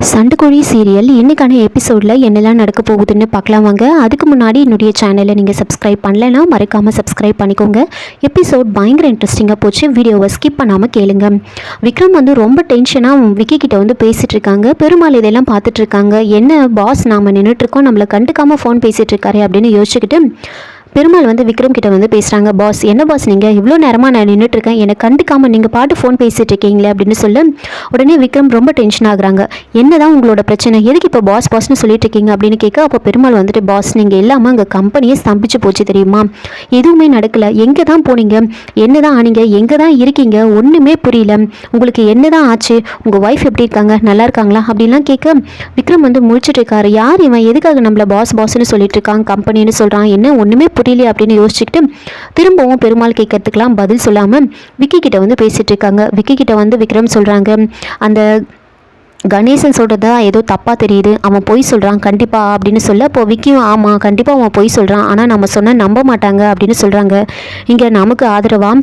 சண்டைக்கோழி serial இன்றைக்கான எபிசோடில் என்னெல்லாம் நடக்க போகுதுன்னு பார்க்கலாம் வாங்க. அதுக்கு முன்னாடி என்னுடைய சேனலை நீங்கள் சப்ஸ்கிரைப் பண்ணலைன்னா மறக்காமல் சப்ஸ்கிரைப் பண்ணிக்கோங்க. எபிசோட் பயங்கர இன்ட்ரெஸ்டிங்காக போச்சு. வீடியோவை ஸ்கிப் பண்ணாமல் கேளுங்க. விக்ரம் ரொம்ப டென்ஷனாக விக்கி கிட்ட பேசிகிட்டு இருக்காங்க. பெருமாள் இதெல்லாம் பார்த்துட்டு இருக்காங்க. என்ன பாஸ், நாம் நின்றுட்டுருக்கோம், நம்மளை கண்டுக்காமல் ஃபோன் பேசிகிட்டு இருக்காரு அப்படின்னு யோசிச்சுக்கிட்டு பெருமாள் விக்ரம் கிட்ட பேசுகிறாங்க. பாஸ், என்ன பாஸ் நீங்கள் இவ்வளோ நேரமாக நான் நின்றுட்டுருக்கேன், என்னை கண்டுக்காமல் நீங்கள் பாட்டு ஃபோன் பேசிகிட்டு இருக்கீங்களே அப்படின்னு சொல்ல உடனே விக்ரம் ரொம்ப டென்ஷன் ஆகுறாங்க. என்னதான் உங்களோட பிரச்சனை, எதுக்கு இப்போ பாஸ் பாஸ்ன்னு சொல்லிட்டு இருக்கீங்க அப்படின்னு கேட்க, அப்போ பெருமாள் பாஸ், நீங்கள் எல்லாமே அங்கே கம்பெனியே ஸ்தம்பிச்சு போச்சு தெரியுமா, எதுவுமே நடக்கலை, எங்கே தான் போனீங்க, என்ன தான் ஆனீங்க, எங்கே தான் இருக்கீங்க, ஒன்றுமே புரியல, உங்களுக்கு என்ன தான் ஆச்சு, உங்கள் ஒய்ஃப் எப்படி இருக்காங்க, நல்லா இருக்காங்களா அப்படின்லாம் கேட்க விக்ரம் முழிச்சிட்டு இருக்காரு. யார் இவன், எதுக்காக நம்மளை பாஸ் பாஸ்ன்னு சொல்லிட்டு இருக்காங்க, கம்பெனின்னு சொல்கிறான், என்ன ஒன்றுமே புரியல அப்படின்னு யோசிச்சுக்கிட்டு திரும்பவும் பெருமாள் கேட்கறதுக்கெல்லாம் பதில் சொல்லாமல் விக்கி கிட்ட பேசிட்டு இருக்காங்க. விக்கி கிட்ட விக்ரம் சொல்கிறாங்க, அந்த கணேசன் சொல்கிறதா ஏதோ தப்பாக தெரியுது, அவன் பொய் சொல்கிறான் கண்டிப்பாக அப்படின்னு சொல்ல, அப்போ விக்கியும் ஆமாம் கண்டிப்பாக அவன் பொய் சொல்கிறான், ஆனால் நம்ம சொன்னால் நம்ப மாட்டாங்க அப்படின்னு சொல்கிறாங்க. இங்கே நமக்கு ஆதரவாக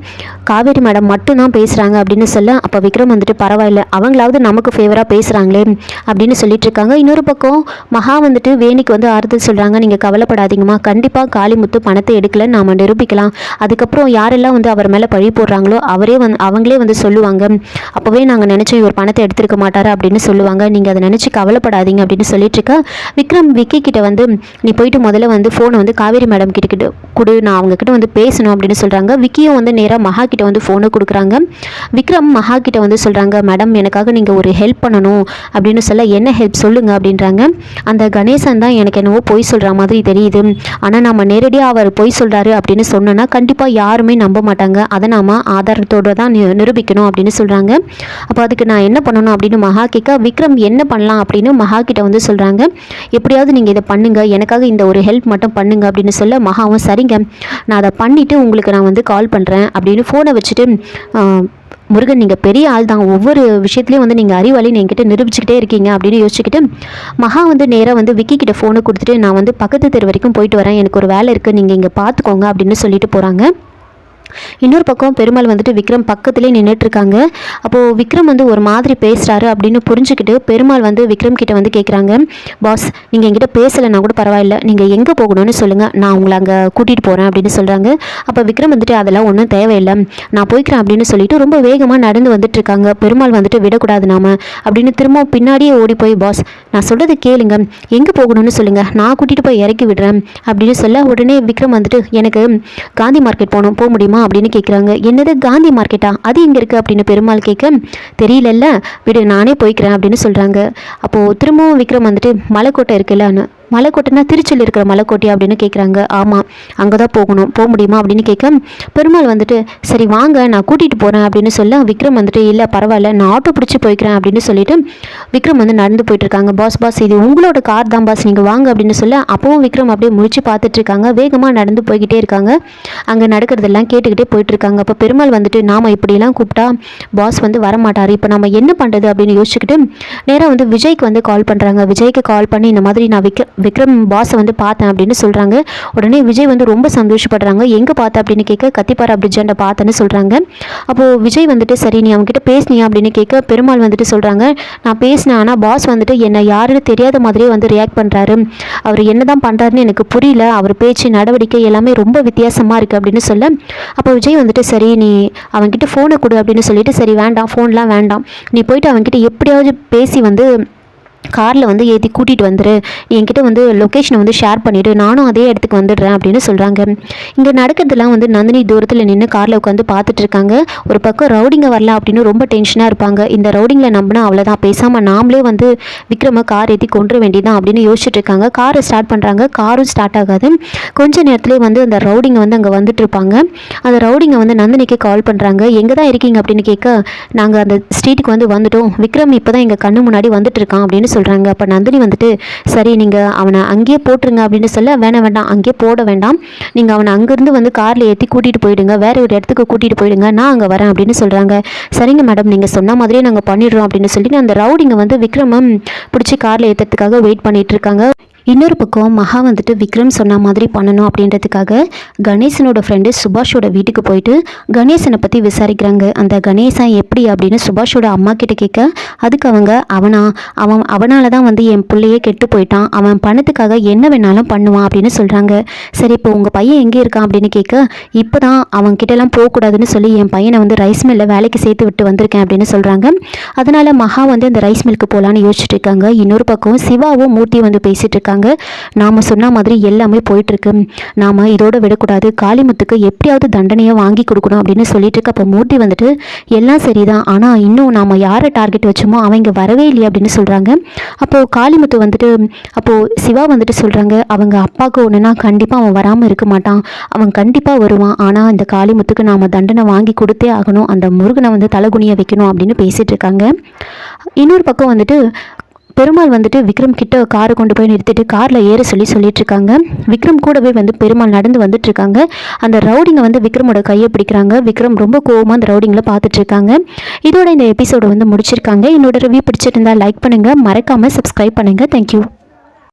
காவேரி மேடம் மட்டும்தான் பேசுகிறாங்க அப்படின்னு சொல்ல, அப்போ விக்ரம் பரவாயில்ல, அவங்களாவது நமக்கு ஃபேவராக பேசுகிறாங்களே அப்படின்னு சொல்லிட்டு இருக்காங்க. இன்னொரு பக்கம் மகா வேணிக்கு ஆறுதல் சொல்கிறாங்க, நீங்கள் கவலைப்படாதீங்கம்மா, கண்டிப்பாக காளிமுத்து பணத்தை எடுக்கல, நாம் நிரூபிக்கலாம், அதுக்கப்புறம் யாரெல்லாம் அவர் மேலே பழி போடுறாங்களோ அவங்களே சொல்லுவாங்க, அப்போவே நாங்கள் நினச்சோம் இவர் பணத்தை எடுத்திருக்க மாட்டார் அப்படின்னு சொல்லுவாங்க, நீங்கள் அதை நினச்சி கவலைப்படாதீங்க அப்படின்னு சொல்லிட்டு இருக்கா. விக்ரம் விக்கி கிட்ட நீ போயிட்டு முதல்ல ஃபோனை காவேரி மேடம் கிட்ட கொடு, நான் அவங்கக்கிட்ட பேசணும் அப்படின்னு சொல்கிறாங்க. விக்கியும் நேராக மகா கிட்ட ஃபோனை கொடுக்குறாங்க. விக்ரம் மகா கிட்ட சொல்கிறாங்க, மேடம் எனக்காக நீங்கள் ஒரு ஹெல்ப் பண்ணணும் அப்படின்னு சொல்ல, என்ன ஹெல்ப் சொல்லுங்க அப்படின்றாங்க. அந்த கணேசன் தான் எனக்கு என்னவோ பொய் சொல்கிற மாதிரி தெரியுது, ஆனால் நம்ம நேரடியாக அவர் பொய் சொல்கிறாரு அப்படின்னு சொன்னோன்னா கண்டிப்பாக யாருமே நம்ப மாட்டாங்க, அதை நாம் ஆதாரத்தோடு தான் நிரூபிக்கணும் அப்படின்னு சொல்கிறாங்க. அப்போ அதுக்கு நான் என்ன பண்ணணும் அப்படின்னு மகா கேட்க, விக்ரம் என்ன பண்ணலாம் அப்படின்னு மகா கிட்ட சொல்கிறாங்க. எப்படியாவது நீங்கள் இதை பண்ணுங்க, எனக்காக இந்த ஒரு ஹெல்ப் மட்டும் பண்ணுங்க அப்படின்னு சொல்ல, மகாவும் சரிங்க நான் அதை பண்ணிவிட்டு உங்களுக்கு நான் கால் பண்ணுறேன் அப்படின்னு ஃபோனை வச்சுட்டு, முருகன் நீங்கள் பெரிய ஆள் தான், ஒவ்வொரு விஷயத்துலையும் நீங்கள் அறிவாளின்னு என்கிட்ட நிரூபிச்சுக்கிட்டே இருக்கீங்க அப்படின்னு யோசிச்சுக்கிட்டு மகா நேராக விக்கி கிட்ட ஃபோனை கொடுத்துட்டு, நான் பக்கத்து தெரு வரைக்கும் போயிட்டு வரேன், எனக்கு ஒரு வேலை இருக்குது, நீங்கள் இங்கே பார்த்துக்கோங்க அப்படின்னு சொல்லிட்டு போகிறாங்க. இன்னொரு பக்கம் பெருமாள் விக்ரம் பக்கத்துலேயே நின்றுட்டு இருக்காங்க. அப்போது விக்ரம் ஒரு மாதிரி பேசுகிறாரு அப்படின்னு புரிஞ்சுக்கிட்டு பெருமாள் விக்ரம் கிட்ட கேட்குறாங்க, பாஸ் நீங்கள் என்கிட்ட பேசலைன்னா கூட பரவாயில்ல, நீங்கள் எங்கே போகணும்னு சொல்லுங்கள், நான் உங்களை அங்கே கூட்டிகிட்டு போகிறேன் அப்படின்னு சொல்கிறாங்க. அப்போ விக்ரம் அதெல்லாம் ஒன்றும் தேவையில்லை, நான் போய்க்கிறேன் அப்படின்னு சொல்லிட்டு ரொம்ப வேகமாக நடந்து இருக்காங்க. பெருமாள் விடக்கூடாது நாம அப்படின்னு திரும்ப பின்னாடியே ஓடி போய், பாஸ் நான் சொல்கிறது கேளுங்க, எங்கே போகணும்னு சொல்லுங்கள், நான் கூட்டிகிட்டு போய் இறக்கி விடுறேன் அப்படின்னு சொல்ல, உடனே விக்ரம் எனக்கு காந்தி மார்க்கெட் போக முடியுமா அப்படின்னு கேட்குறாங்க. என்னது காந்தி மார்க்கெட்டா, அது எங்கே இருக்குது அப்படின்னு பெருமாள் கேட்க, தெரியலல்ல விடு நானே போய்க்கிறேன் அப்படின்னு சொல்கிறாங்க. அப்போது திரும்பவும் விக்ரம் மலைக்கோட்டை இருக்குல்ல, மலைக்கோட்டைனா திருச்சியில் இருக்கிற மலைக்கோட்டை அப்படின்னு கேட்குறாங்க. ஆமாம் அங்கே தான் போக முடியுமா அப்படின்னு கேட்க, பெருமாள் சரி வாங்க நான் கூட்டிகிட்டு போகிறேன் அப்படின்னு சொல்ல, விக்ரம் இல்லை பரவாயில்ல நான் ஆட்டோ பிடிச்சி போய்க்கிறேன் அப்படின்னு சொல்லிட்டு விக்ரம் நடந்து போயிட்டுருக்காங்க. பாஸ் பாஸ் இது உங்களோட கார் தான் பாஸ், நீங்கள் வாங்க அப்படின்னு சொல்ல, அப்போவும் விக்ரம் அப்படியே முழிச்சு பார்த்துட்ருக்காங்க. வேகமாக நடந்து போய்கிட்டே இருக்காங்க. அங்கே நடக்கிறதெல்லாம் கேட்டுக்கிட்டே போயிட்டுருக்காங்க. அப்போ பெருமாள் நாம் இப்படிலாம் கூப்பிட்டா பாஸ் வரமாட்டார், இப்போ நம்ம என்ன பண்ணுறது அப்படின்னு யோசிச்சுக்கிட்டு நேராக விஜய்க்கு கால் பண்ணுறாங்க. விஜய்க்கு கால் பண்ணி இந்த மாதிரி நான் விக்ரம் பாஸை பார்த்தேன் அப்படின்னு சொல்கிறாங்க. உடனே விஜய் ரொம்ப சந்தோஷப்படுறாங்க. எங்கே பார்த்தேன் அப்படின்னு கேட்க, கத்திப்பாரா பிரிட்ஜாண்ட பார்த்தேன்னு சொல்கிறாங்க. அப்போது விஜய் சரி நீ அவங்ககிட்ட பேசினியா அப்படின்னு கேட்க, பெருமாள் சொல்கிறாங்க, நான் பேசினேன், ஆனால் பாஸ் என்னை யாருன்னு தெரியாத மாதிரியே ரியாக்ட் பண்ணுறாரு, அவர் என்ன தான் பண்ணுறாருன்னு எனக்கு புரியல, அவர் பேச்சு நடவடிக்கை எல்லாமே ரொம்ப வித்தியாசமாக இருக்குது அப்படின்னு சொல்ல, அப்போ விஜய் சரி நீ அவன்கிட்ட ஃபோனை கொடு அப்படின்னு சொல்லிட்டு, சரி வேண்டாம் ஃபோன்லாம் வேண்டாம், நீ போயிட்டு அவன்கிட்ட எப்படியாவது பேசி காரில் ஏற்றி கூட்டிகிட்டு வந்துடு, என்கிட்ட லொக்கேஷனை ஷேர் பண்ணிவிடு, நானும் அதே இடத்துக்கு வந்துடுறேன் அப்படின்னு சொல்கிறாங்க. இங்கே நடக்கிறதுலாம் நந்தினி தூரத்தில் நின்று காரில் உட்காந்து பார்த்துட்டு இருக்காங்க. ஒரு பக்கம் ரவுடிங்க வரல அப்படின்னு ரொம்ப டென்ஷனாக இருப்பாங்க. இந்த ரவுடிங்களை நம்பினா அவ்வளோதான், பேசாமல் நாமளே விக்ரம கார் ஏற்றி கொண்டு வேண்டியதான் அப்படின்னு யோசிச்சுட்டு இருக்காங்க. காரை ஸ்டார்ட் பண்ணுறாங்க, காரும் ஸ்டார்ட் ஆகாது. கொஞ்ச நேரத்துலேயே அந்த ரவுடிங்க அங்கே வந்துட்டு இருப்பாங்க. அந்த ரவுடிங்க நந்தினிக்கு கால் பண்ணுறாங்க, எங்கே தான் இருக்கீங்க அப்படின்னு கேட்க, நாங்கள் அந்த ஸ்ட்ரீட்டுக்கு வந்துட்டோம், விக்ரம் இப்போ தான் எங்கள் கண்ணு முன்னாடி வந்துட்டு இருக்கான் அப்படின்னு சொல்கிறாங்க. அப்போ நந்தினி சரி நீங்கள் அவனை அங்கேயே போட்டுருங்க அப்படின்னு சொல்ல, வேண்டாம் அங்கேயே போட வேண்டாம், நீங்கள் அவனை அங்கேருந்து காரில் ஏற்றி கூட்டிகிட்டு போயிடுங்க, வேறு ஒரு இடத்துக்கு கூட்டிகிட்டு போயிடுங்க, நான் அங்கே வரேன் அப்படின்னு சொல்கிறாங்க. சரிங்க மேடம் நீங்கள் சொன்ன மாதிரியே நாங்கள் பண்ணிடுறோம் அப்படின்னு சொல்லிட்டு அந்த ரவுடிங்க விக்ரமம் பிடிச்சி காரில் ஏற்றுறதுக்காக வெயிட் பண்ணிகிட்டு இருக்காங்க. இன்னொரு பக்கம் மகா வந்துட்டு விக்ரம் சொன்ன மாதிரி பண்ணணும் அப்படின்றதுக்காக கணேசனோட ஃப்ரெண்டு சுபாஷோட வீட்டுக்கு போயிட்டு கணேசனை பற்றி விசாரிக்கிறாங்க. அந்த கணேசன் எப்படி அப்படின்னு சுபாஷோட அம்மா கிட்ட கேட்க அதுக்கு அவங்க அவனால தான் வந்து என் பிள்ளையே கெட்டு போயிட்டான், அவன் பணத்துக்காக என்ன வேணாலும் பண்ணுவான் அப்படின்னு சொல்கிறாங்க. சரி, இப்போ உங்கள் பையன் எங்கே இருக்கான் அப்படின்னு கேட்க இப்போ தான் அவன் கிட்டலாம் போகக்கூடாதுன்னு சொல்லி என் பையனை வந்து ரைஸ் மில்லில் வேலைக்கு சேர்த்து விட்டு வந்திருக்கேன் அப்படின்னு சொல்கிறாங்க. அதனால் மகா வந்து இந்த ரைஸ் மில்க்கு போகலான்னு யோசிச்சுட்டு இருக்காங்க. இன்னொரு பக்கம் சிவாவும் மூர்த்தியும் வந்து பேசிகிட்டு இருக்காங்க. நாம் சொன்ன மாதிரி எல்லாமே போயிட்டுருக்கு, நாம் இதோட விடக்கூடாது, காளிமுத்துக்கு எப்படியாவது தண்டனையை வாங்கி கொடுக்கணும் அப்படின்னு சொல்லிட்டு இருக்க. அப்போ மூர்த்தி வந்துட்டு எல்லாம் சரிதான், ஆனால் இன்னும் நாம் யாரை டார்கெட் வச்சோமோ அவங்க வரவே இல்லையே அப்படின்னு சொல்கிறாங்க. அப்போது காளிமுத்து வந்துட்டு அப்போது சிவா வந்துட்டு சொல்கிறாங்க, அவங்க அப்பாவுக்கு ஒன்றுனா கண்டிப்பாக அவன் வராமல் இருக்க மாட்டான், அவன் கண்டிப்பாக வருவான், ஆனால் இந்த காளிமுத்துக்கு நாம் தண்டனை வாங்கி கொடுத்தே ஆகணும், அந்த முருகனை வந்து தலைகுனிய வைக்கணும் அப்படின்னு பேசிகிட்டு இருக்காங்க. இன்னொரு பக்கம் வந்துட்டு பெருமாள் வந்துட்டு விக்ரம் கிட்ட காரை கொண்டு போய் நிறுத்திட்டு காரில் ஏற சொல்லிட்டு இருக்காங்க. விக்ரம் கூடவே வந்து பெருமாள் நடந்து வந்துட்டு இருக்காங்க. அந்த ரவுடிங்க வந்து விக்ரமோட கையை பிடிக்கிறாங்க. விக்ரம் ரொம்ப கோவமாக அந்த ரவுடிங்களை பார்த்துட்டு இருக்காங்க. இதோட இந்த எபிசோட வந்து முடிச்சிருக்காங்க. என்னோட ரிவ்யூ பிடிச்சிருந்தா லைக் பண்ணுங்கள், மறக்காமல் சப்ஸ்கிரைப் பண்ணுங்கள். தேங்க்யூ.